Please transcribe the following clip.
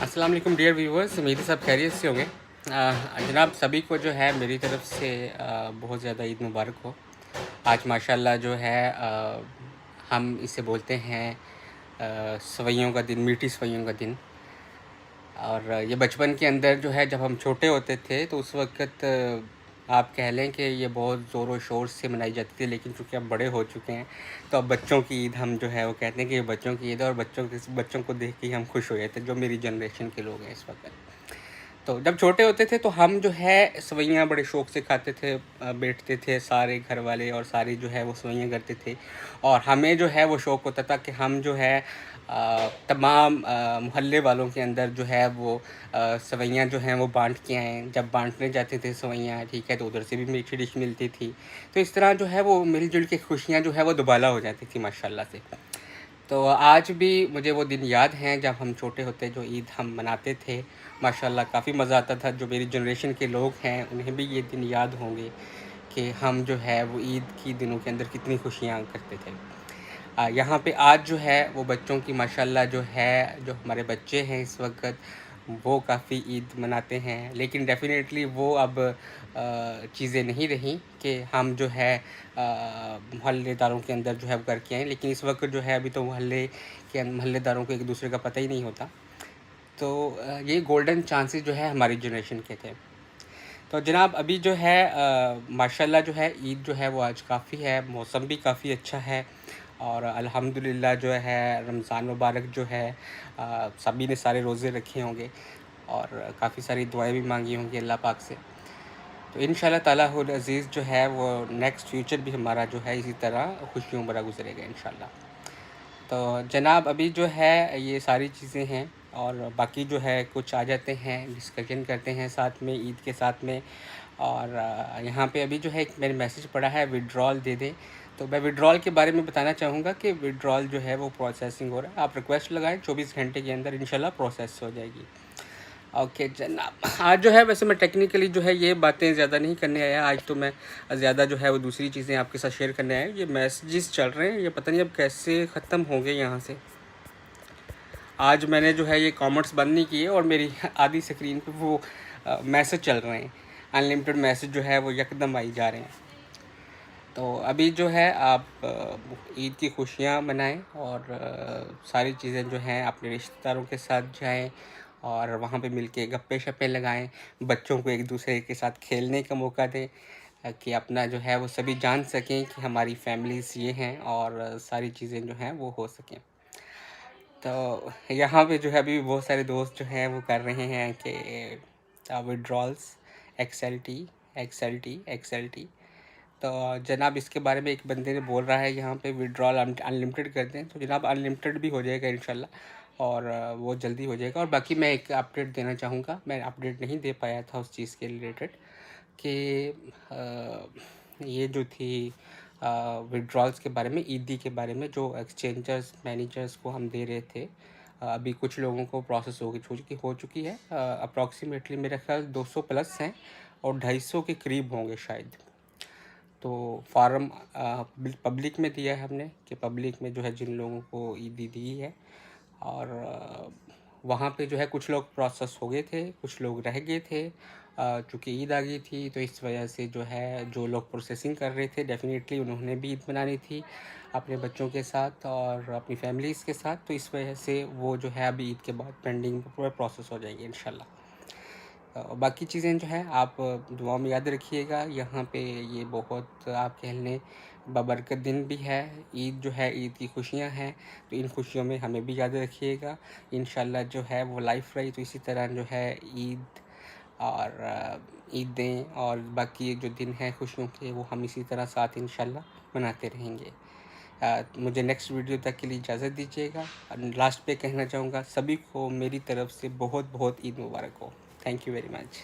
अस्सलाम वालेकुम dear viewers, उम्मीद है सब खैरियत से होंगे। जनाब सभी को जो है मेरी तरफ़ से बहुत ज़्यादा ईद मुबारक हो। आज माशाल्लाह जो है हम इसे बोलते हैं सवैयों का दिन, मीठी सवैयों का दिन। और ये बचपन के अंदर जो है जब हम छोटे होते थे तो उस वक़्त आप कह लें कि ये बहुत ज़ोर व शोर से मनाई जाती थी, लेकिन चूँकि अब बड़े हो चुके हैं तो अब बच्चों की ईद हम जो है वो कहते हैं कि ये बच्चों की ईद है और बच्चों को देख के ही हम खुश हो जाते हैं, जो मेरी जनरेशन के लोग हैं इस वक़्त। तो जब छोटे होते थे तो हम जो है सेवइयाँ बड़े शौक़ से खाते थे, बैठते थे सारे घर वाले और सारे जो है वो सेवइयाँ करते थे और हमें जो है वो शौक़ होता था कि हम जो है तमाम मोहल्ले वालों के अंदर जो है वो सेवइयाँ जो हैं वो बांट के आएँ। जब बांटने जाते थे सेवइयाँ, ठीक है, तो उधर से भी मीठी डिश मिलती थी। तो इस तरह जो है वो मिल-जुल के खुशियाँ जो है वो दुबाला हो जाती थी माशाल्लाह से। तो आज भी मुझे वो दिन याद हैं जब हम छोटे होते जो ईद हम मनाते थे। माशाल्लाह काफ़ी मज़ा आता था। जो मेरी जनरेशन के लोग हैं उन्हें भी ये दिन याद होंगे कि हम जो है वो ईद की दिनों के अंदर कितनी खुशियाँ करते थे। यहाँ पे आज जो है वो बच्चों की माशाल्लाह जो है, जो हमारे बच्चे हैं इस वक़्त वो काफ़ी ईद मनाते हैं, लेकिन डेफ़िनेटली वो अब चीज़ें नहीं रहीं कि हम जो है मोहल्लेदारों के अंदर जो है वो करके आएँ। लेकिन इस वक़्त जो है अभी तो मोहल्लेदारों को एक-दूसरे का पता ही नहीं होता। तो ये गोल्डन चांसेस जो है हमारी जनरेशन के थे। तो जनाब अभी जो है माशाल्लाह जो है ईद जो है वो आज काफ़ी है, मौसम भी काफ़ी अच्छा है और अल्हम्दुलिल्लाह जो है रमज़ान मुबारक जो है सभी ने सारे रोज़े रखे होंगे और काफ़ी सारी दुआएँ भी मांगी होंगी अल्लाह पाक से। तो इंशाअल्लाह ताला अज़ीज़ जो है वो नेक्स्ट फ्यूचर भी हमारा जो है इसी तरह खुशियों भरा गुज़रेगा इंशाअल्लाह। तो जनाब अभी जो है ये सारी चीज़ें हैं और बाकी जो है कुछ आ जाते हैं, डिस्कशन करते हैं साथ में ईद के साथ में। और यहाँ पे अभी जो है एक मैंने मैसेज पढ़ा है विथड्रॉल दे दें, तो मैं विथड्रॉल के बारे में बताना चाहूँगा कि विथड्रॉल जो है वो प्रोसेसिंग हो रहा है। आप रिक्वेस्ट लगाएँ 24 घंटे के अंदर इंशाल्लाह प्रोसेस हो जाएगी। ओके जनाब, आज जो है वैसे मैं टेक्निकली जो है ये बातें ज़्यादा नहीं करने आया। आज तो मैं ज़्यादा जो है वो दूसरी चीज़ें आपके साथ शेयर करने आया। ये मैसेजेस चल रहे हैं, ये पता नहीं अब कैसे ख़त्म होंगे यहाँ से। आज मैंने जो है ये कमेंट्स बंद नहीं किए और मेरी आधी स्क्रीन पे वो मैसेज चल रहे हैं। अनलिमिटेड मैसेज जो है वो यकदम आई जा रहे हैं। तो अभी जो है आप ईद की खुशियाँ मनाएँ और सारी चीज़ें जो हैं अपने रिश्तेदारों के साथ जाएँ और वहाँ पे मिल के गप्पे-शप्पे लगाएँ। बच्चों को एक-दूसरे के साथ खेलने का मौका दें कि अपना जो है वो सभी जान सकें कि हमारी फैमिलीज़ ये हैं और सारी चीज़ें जो हैं वो हो सकें। तो यहाँ पे जो है अभी बहुत सारे दोस्त जो हैं वो कर रहे हैं कि विथड्रॉल्स एक्सएलटी, एक्सएलटी, एक्सएलटी। तो जनाब इसके बारे में एक बंदे ने बोल रहा है यहाँ पे विथड्रॉल अनलिमिटेड कर दें, तो जनाब अनलिमिटेड भी हो जाएगा इंशाल्लाह और वो जल्दी हो जाएगा। और बाकी मैं एक अपडेट देना चाहूँगा, मैं अपडेट नहीं दे पाया था उस चीज़ के रिलेटेड कि ये जो थी विथड्रॉल्स के बारे में, ईदी के बारे में जो एक्सचेंजर्स मैनेजर्स को हम दे रहे थे, अभी कुछ लोगों को प्रोसेस हो चुकी है। अप्रॉक्सीमेटली मेरा ख्याल 200 प्लस हैं और 250 के करीब होंगे शायद। तो फार्म पब्लिक में दिया है हमने कि पब्लिक में जो है जिन लोगों को ईदी दी है और वहाँ पे जो है कुछ लोग प्रोसेस हो गए थे, कुछ लोग रह गए थे। चूँकि ईद आ गई थी तो इस वजह से जो है जो लोग प्रोसेसिंग कर रहे थे डेफ़िनेटली उन्होंने भी ईद मनानी थी अपने बच्चों के साथ और अपनी फैमिलीज़ के साथ। तो इस वजह से वो जो है अभी ईद के बाद पेंडिंग पूरा प्रोसेस हो जाएगी इंशाल्लाह। बाकी चीज़ें जो हैं आप दुआ में याद रखिएगा। यहाँ पे ये बहुत आप कह लें बाबरकत दिन भी है। ईद जो है ईद की खुशियाँ हैं, तो इन खुशियों में हमें भी याद रखिएगा। इंशाल्लाह जो है वो लाइफ रही तो इसी तरह जो है ईद और ईदें और बाकी जो दिन हैं खुशियों के वो हम इसी तरह साथ इंशाल्लाह मनाते रहेंगे। मुझे नेक्स्ट वीडियो तक के लिए इजाज़त दीजिएगा। लास्ट पे कहना चाहूँगा सभी को मेरी तरफ़ से बहुत बहुत ईद मुबारक हो। Thank you very much.